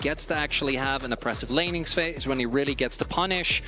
gets to actually have an oppressive laning phase, when he really gets to punish.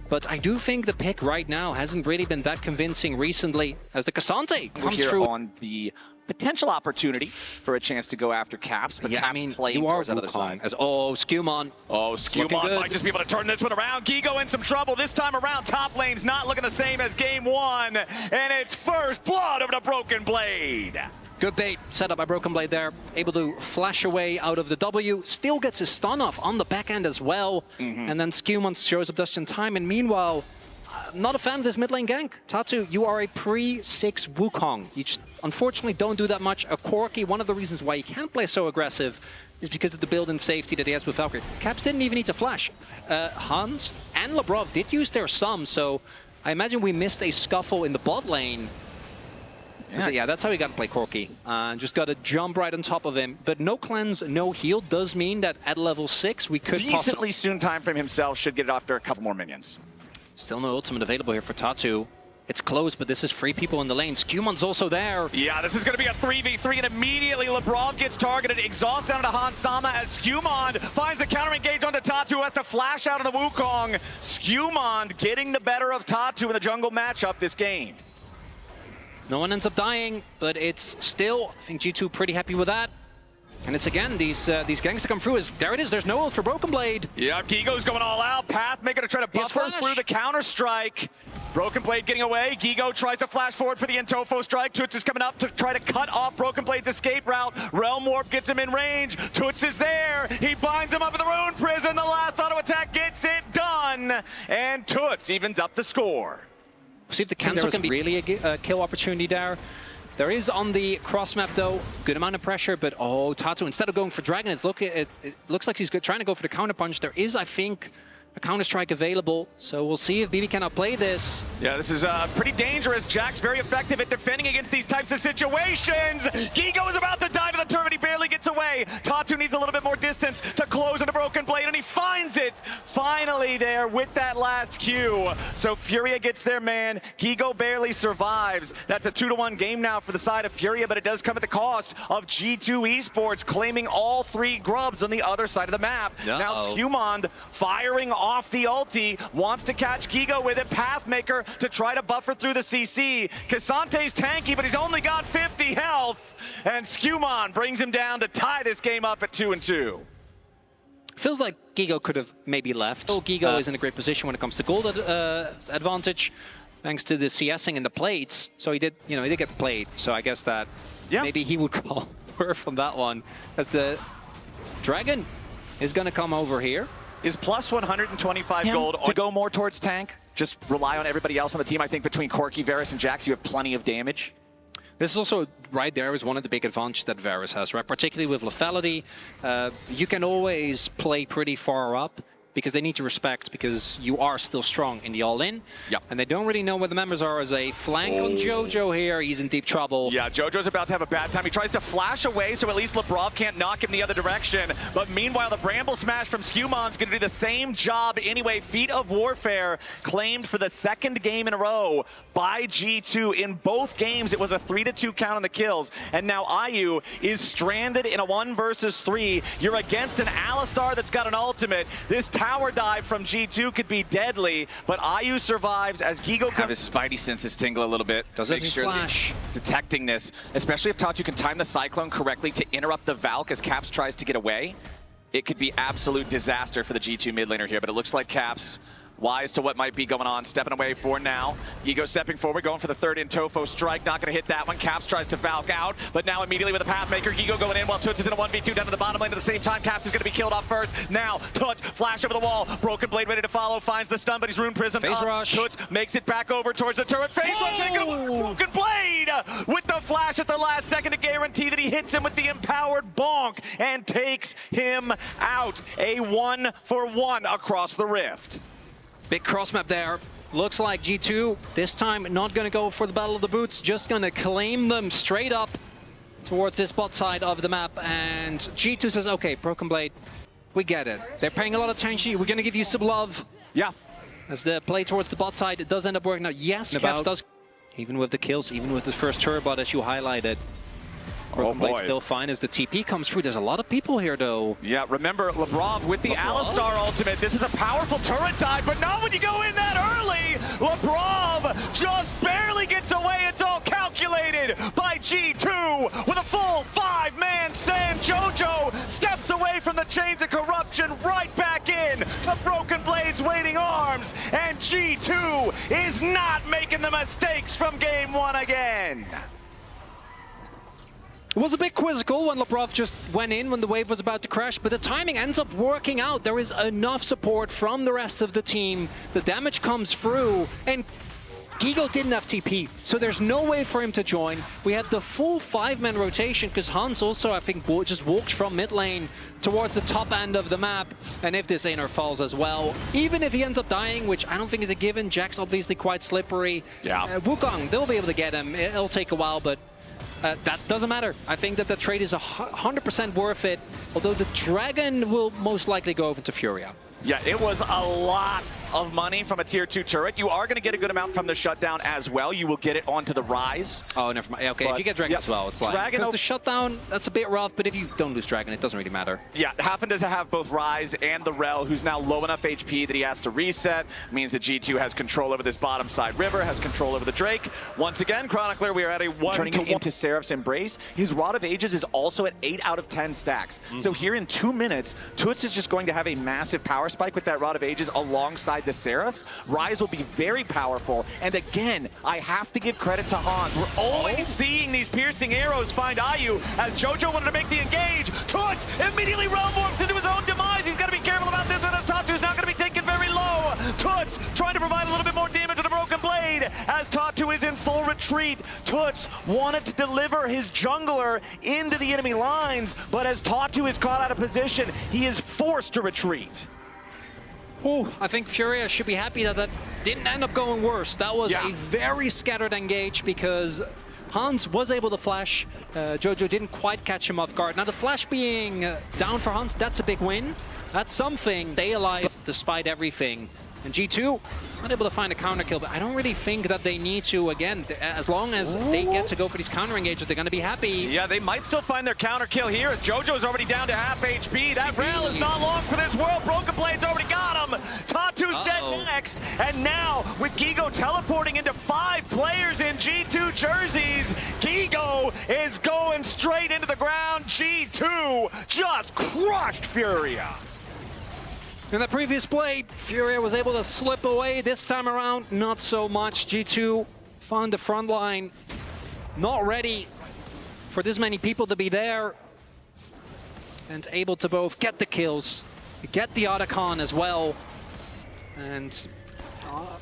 But I do think the pick right now hasn't really been that convincing recently, as the Cassante comes through on the potential opportunity for a chance to go after Caps, but yeah, Caps I mean, playing towards the other side. As, oh, SkewMond. Oh, SkewMond might just be able to turn this one around. Gigo in some trouble. This time around, top lane's not looking the same as game one. And it's first blood over the Broken Blade. Good bait set up by Broken Blade there. Able to flash away out of the W. Still gets his stun off on the back end as well. And then SkewMond shows up just in time. And meanwhile, not a fan of this mid lane gank. Tatu, you are a pre-6 Wukong. You just unfortunately don't do that much. A Corki, one of the reasons why he can't play so aggressive is because of the build-in safety that he has with Valkyrie. Caps didn't even need to flash. Hans and Labrov did use their sum, so I imagine we missed a scuffle in the bot lane. Yeah, so yeah, that's how we got to play Corki. Just got to jump right on top of him. But no cleanse, no heal does mean that at level 6 we could decently soon time frame himself should get it after a couple more minions. Still no ultimate available here for Tatu. It's close, but this is 3 people in the lane. SkewMond's also there. Yeah, this is going to be a 3v3, and immediately Labrov gets targeted. Exhaust down to Hans Sama as SkewMond finds the counter engage onto Tatu, who has to flash out of the Wukong. SkewMond getting the better of Tatu in the jungle matchup this game. No one ends up dying, but it's still, I think G2 pretty happy with that. And it's again, these ganks to come through. There it is, there's no ult for Broken Blade. Yeah, Gigo's going all out. Pathmaker to try to buffer through the counter strike. Broken Blade getting away. Gigo tries to flash forward for the Intofo strike. Toots is coming up to try to cut off Broken Blade's escape route. Realm Warp gets him in range. Toots is there. He binds him up in the Rune Prison. The last auto attack gets it done. And Toots evens up the score. See if the cancel can be really a kill opportunity there. There is on the cross map though, good amount of pressure, but oh, Tatu, instead of going for Dragon, it looks like he's trying to go for the counter punch. There is, I think, a counter strike available, so we'll see if BB cannot play this. Yeah, this is pretty dangerous. Jack's very effective at defending against these types of situations. Gigo is about to die to the turret. He barely gets away. Tatu needs a little bit more distance to close on the Broken Blade, and he finds it finally there with that last Q. So Furia gets their man. Gigo barely survives. That's a 2-1 game now for the side of Furia, but it does come at the cost of G2 Esports claiming all 3 grubs on the other side of the map. Now SkewMond firing off the ulti, wants to catch Gigo with it. Pathmaker to try to buffer through the CC. Cassante's tanky, but he's only got 50 health. And SkewMond brings him down to tie this game up at 2-2. Feels like Gigo could have maybe left. Oh, Gigo is in a great position when it comes to gold advantage, thanks to the CSing and the plates. So he did, he did get the plate. So I guess that maybe he would call worth on that one, as the Dragon is going to come over here. Is plus 125 gold to go more towards tank? Just rely on everybody else on the team. I think between Corki, Varus, and Jax, you have plenty of damage. This is also, right there, is one of the big advantages that Varus has, right? Particularly with lethality. You can always play pretty far up, because they need to respect, because you are still strong in the all-in. Yep. And they don't really know where the members are. As a flank on Jojo here, he's in deep trouble. Yeah, Jojo's about to have a bad time. He tries to flash away, so at least Labrov can't knock him the other direction. But meanwhile, the Bramble Smash from SkewMond's going to do the same job anyway. Feat of Warfare claimed for the 2nd game in a row by G2. In both games, it was a 3-2 count on the kills. And now IU is stranded in a 1 versus 3. You're against an Alistar that's got an ultimate. This tower dive from G2 could be deadly, but IU survives as Gigo have his spidey senses tingle a little bit. Does it flash? Detecting this, especially if Tatu can time the Cyclone correctly to interrupt the Valk as Caps tries to get away. It could be absolute disaster for the G2 mid laner here, but it looks like Caps wise to what might be going on, stepping away for now. Gigo stepping forward, going for the 3rd Intofo strike, not going to hit that one. Caps tries to Valk out, but now immediately with a Pathmaker, Gigo going in while Toots is in a 1v2 down to the bottom lane at the same time. Caps is going to be killed off first. Now, Toots, flash over the wall, Broken Blade ready to follow, finds the stun, but he's Rune Prism Phase up. rush. Toots makes it back over towards the turret. Phase rush, ain't gonna work. Broken Blade with the flash at the last second to guarantee that he hits him with the empowered bonk and takes him out. A 1-for-1 across the rift. Big cross map there. Looks like G2 this time not going to go for the Battle of the Boots, just going to claim them straight up towards this bot side of the map. And G2 says, okay, Broken Blade, we get it. They're paying a lot of attention. We're going to give you some love. Yeah. As the play towards the bot side, it does end up working out. Yes, Caps does, even with the kills, even with the first turret bot, as you highlighted. Broken Blade still fine as the TP comes through. There's a lot of people here, though. Yeah, remember, Labrov with the Alistar ultimate. This is a powerful turret dive, but not when you go in that early. Labrov just barely gets away. It's all calculated by G2 with a full 5-man stand. JoJo steps away from the chains of corruption, right back in to Broken Blade's waiting arms. And G2 is not making the mistakes from game 1 again. It was a bit quizzical when Labrov just went in when the wave was about to crash, but the timing ends up working out. There is enough support from the rest of the team. The damage comes through, and Gigo didn't have TP, so there's no way for him to join. We had the full 5-man rotation, because Hans also, I think, just walked from mid lane towards the top end of the map. And if this Einer falls as well, even if he ends up dying, which I don't think is a given, Jack's obviously quite slippery. Yeah. Wukong, they'll be able to get him. It'll take a while, but that doesn't matter. I think that the trade is 100% worth it, although the Dragon will most likely go over to Furia. Yeah, it was a lot of money from a tier 2 turret. You are going to get a good amount from the shutdown as well. You will get it onto the rise. Oh, never mind. Okay, but if you get Dragon as well, it's like... Because the shutdown, that's a bit rough, but if you don't lose Dragon, it doesn't really matter. Yeah, happen to have both Rise and the Rel, who's now low enough HP that he has to reset. Means that G2 has control over this bottom side river, has control over the Drake. Once again, Chronicler, we are at a 1-to-1. Turning it into Seraph's Embrace. His Rod of Ages is also at 8 out of 10 stacks. So here in 2 minutes, Toots is just going to have a massive power spike with that Rod of Ages alongside the Seraphs. Rise will be very powerful. And again, I have to give credit to Hans. We're always seeing these piercing arrows find Ayu as JoJo wanted to make the engage. Toots immediately realm warps into his own demise. He's got to be careful about this, as Tatu's not going to be taken very low. Toots trying to provide a little bit more damage to the Broken Blade as Tatu is in full retreat. Toots wanted to deliver his jungler into the enemy lines, but as Tatu is caught out of position, he is forced to retreat. Ooh, I think Furia should be happy that that didn't end up going worse. That was a very scattered engage because Hans was able to flash. JoJo didn't quite catch him off guard. Now the flash being down for Hans, that's a big win. That's something. Stay alive despite everything. And G2 not able to find a counter kill, but I don't really think that they need to. Again, as long as they get to go for these counter engages, they're going to be happy. Yeah, they might still find their counter kill here as JoJo's already down to half HP. That rail is not long for this world. Broken Blade's already got him. Tatu's dead next. And now with Gigo teleporting into 5 players in G2 jerseys, Gigo is going straight into the ground. G2 just crushed Furia. In the previous blade, Furia was able to slip away. This time around, not so much. G2 found the front line, not ready for this many people to be there, and able to both get the kills, get the Otacon as well, and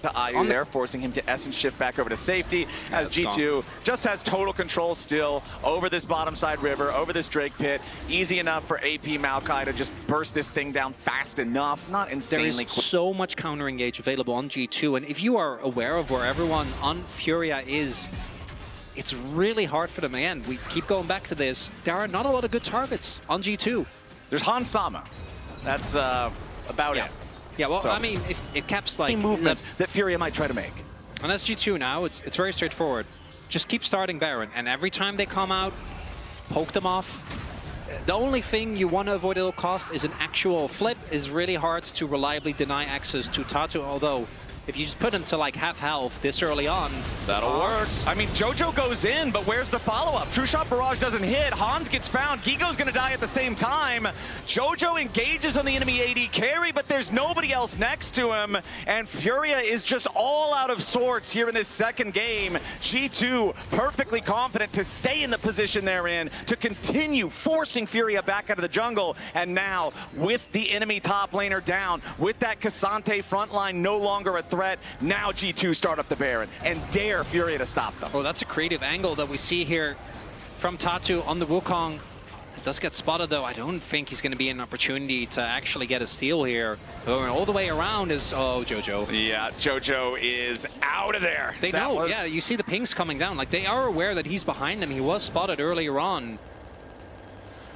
the Ayu there, forcing him to Essence shift back over to safety, as G2 just has total control still over this bottom side river, over this Drake pit. Easy enough for AP Maokai to just burst this thing down fast enough, not insanely quick. There is so much counter engage available on G2, and if you are aware of where everyone on Furia is, it's really hard for them. Again, we keep going back to this. There are not a lot of good targets on G2. There's Hans Sama. That's about it. Yeah, well, so, I mean, if it caps like movements that Furia might try to make. And that's G2 now. It's very straightforward. Just keep starting Baron, and every time they come out, poke them off. The only thing you want to avoid at all cost is an actual flip. It's really hard to reliably deny access to Tatu, although if you just put him to like half health this early on, that'll work. I mean, JoJo goes in, but where's the follow-up? True Shot Barrage doesn't hit. Hans gets found. Gigo's gonna die at the same time. JoJo engages on the enemy AD carry, but there's nobody else next to him. And Furia is just all out of sorts here in this second game. G2 perfectly confident to stay in the position they're in, to continue forcing Furia back out of the jungle. And now, with the enemy top laner down, with that Cassante frontline no longer a threat, now G2 start up the Baron and dare Furia to stop them. Oh, that's a creative angle that we see here from Tatu on the Wukong. It does get spotted though. I don't think he's going to be an opportunity to actually get a steal here. Going all the way around is, oh, JoJo. Yeah, JoJo is out of there. They know, yeah, you see the pings coming down. Like, they are aware that he's behind them. He was spotted earlier on.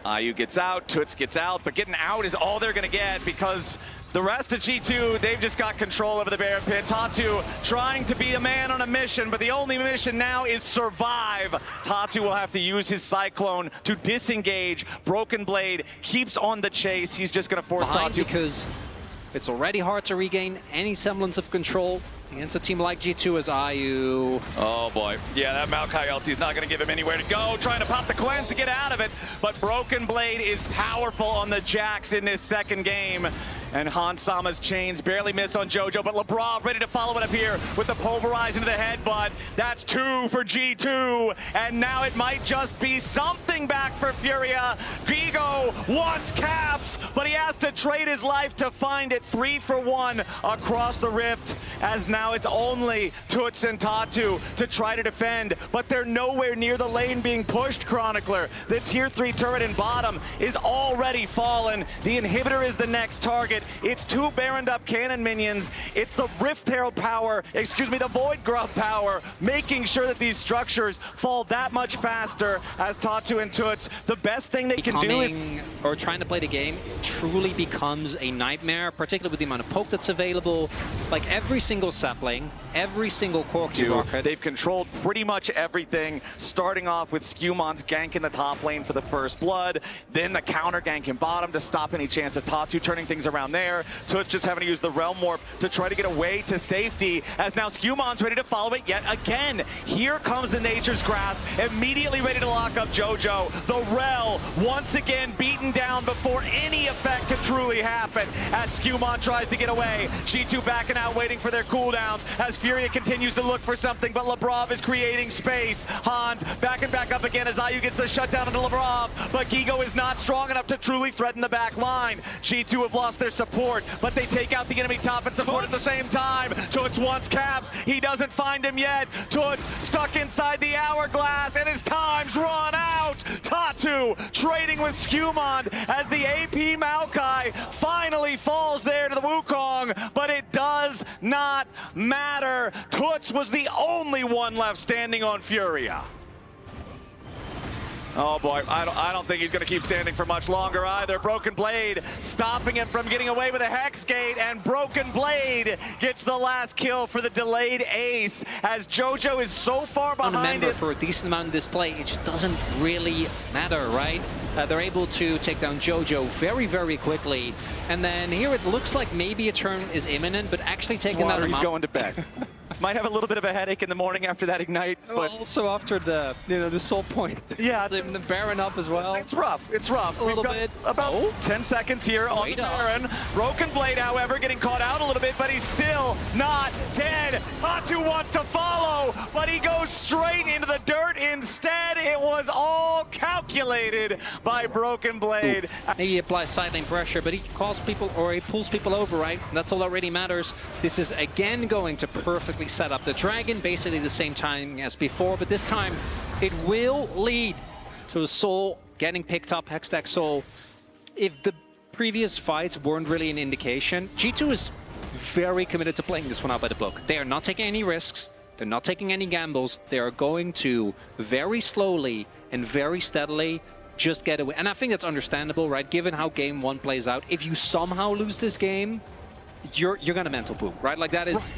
IU gets out, Toots gets out, but getting out is all they're going to get because the rest of G2, they've just got control over the Bear Pit. Tatu trying to be a man on a mission, but the only mission now is survive. Tatu will have to use his Cyclone to disengage. Broken Blade keeps on the chase. He's just going to force Behind Tatu. because it's already hard to regain any semblance of control against a team like G2 as IU. Oh boy. Yeah, that Maokai ulti is not going to give him anywhere to go. Trying to pop the cleanse to get out of it. But Broken Blade is powerful on the Jax in this second game. And Hans Sama's chains barely miss on JoJo, but Labrov ready to follow it up here with the pulverize into the headbutt. That's 2 for G2. And now it might just be something back for Furia. Gigo wants caps, but he has to trade his life to find it. 3 for 1 across the rift, as now it's only Toots and Tatu to try to defend, but they're nowhere near the lane being pushed, Chronicler. The tier 3 turret in bottom is already fallen. The inhibitor is the next target. It's 2 Baroned up cannon minions. It's the Rift Herald power, the Void Grub power, making sure that these structures fall that much faster as Tatu and Toots. The best thing they can do is... or trying to play the game truly becomes a nightmare, particularly with the amount of poke that's available. Like every single sapling, every single cork rocket. They've controlled pretty much everything, starting off with SkewMond's gank in the top lane for the first blood, then the counter gank in bottom to stop any chance of Tatu turning things around there. Toots just having to use the Realm Warp to try to get away to safety, as now SkewMond's ready to follow it yet again. Here comes the Nature's Grasp, immediately ready to lock up JoJo. The Rel once again beaten down before any effect can truly happen, as SkewMond tries to get away. G2 backing out, waiting for their cooldowns, as Furia continues to look for something, but Labrov is creating space. Hans backing back up again as IU gets the shutdown into Labrov, but Gigo is not strong enough to truly threaten the back line. G2 have lost their support, but they take out the enemy top and support at the same time. Toots wants caps. He doesn't find him yet. Toots stuck inside the hourglass, and his time's run out. Tatu trading with SkewMond as the AP Maokai finally falls there to the Wukong, but it does not matter. Toots was the only one left standing on Furia. Oh boy, I don't think he's going to keep standing for much longer either. Broken Blade stopping him from getting away with a Hex Gate, and Broken Blade gets the last kill for the delayed ace, as JoJo is so far behind it. For a decent amount of this play, it just doesn't really matter, right? They're able to take down JoJo very, very quickly. And then here it looks like maybe a turn is imminent, but actually taking that... He's going to bed. Might have a little bit of a headache in the morning after that Ignite, but also after the the soul point. Yeah, the Baron up as well. It's rough. It's rough. A little bit. About 10 seconds here on the Baron. Broken Blade, however, getting caught out a little bit, but he's still not dead. Tatu wants to follow, but he goes straight into the dirt instead. It was all calculated by Broken Blade. Ooh. Maybe he applies side lane pressure, but he calls people, or he pulls people over, right? That's all that really matters. This is again going to perfectly set up the dragon, basically the same time as before, but this time it will lead to the soul getting picked up, Hextech Soul. If the previous fights weren't really an indication, G2 is very committed to playing this one out by the book. They are not taking any risks, they're not taking any gambles, they are going to very slowly and very steadily just get away. And I think that's understandable, right? Given how game one plays out, if you somehow lose this game, you're gonna mental poop, right? Like that is...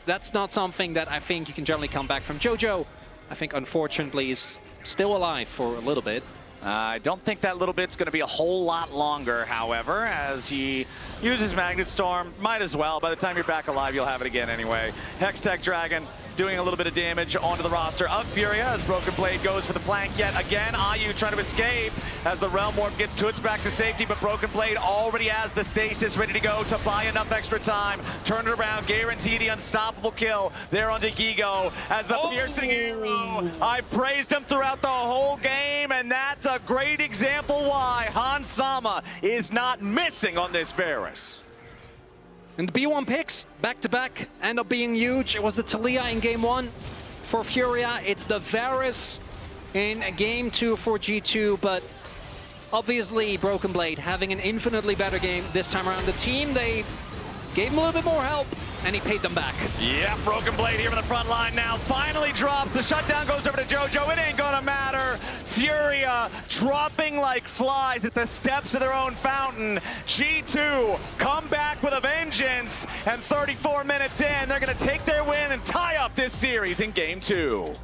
That's not something that I think you can generally come back from. JoJo, I think, unfortunately, is still alive for a little bit. I don't think that little bit's going to be a whole lot longer, however, as he uses Magnet Storm. Might as well. By the time you're back alive, you'll have it again anyway. Hextech Dragon doing a little bit of damage onto the roster of Furia as Broken Blade goes for the flank yet again. IU trying to escape as the Realm Warp gets Toots back to safety, but Broken Blade already has the stasis ready to go to buy enough extra time. Turn it around, guarantee the unstoppable kill there onto Gigo as the piercing arrow. I praised him throughout the whole game, and that's a great example why Hans Sama is not missing on this Varus. And the B1 picks, back-to-back, end up being huge. It was the Taliyah in game one for Furia. It's the Varus in game two for G2, but obviously Broken Blade having an infinitely better game this time around. The team, they gave him a little bit more help, and he paid them back. Yeah, Broken Blade here in the front line now. Finally drops. The shutdown goes over to JoJo. It ain't gonna matter. Furia dropping like flies at the steps of their own fountain. G2 come back with a vengeance. And 34 minutes in, they're gonna take their win and tie up this series in game 2.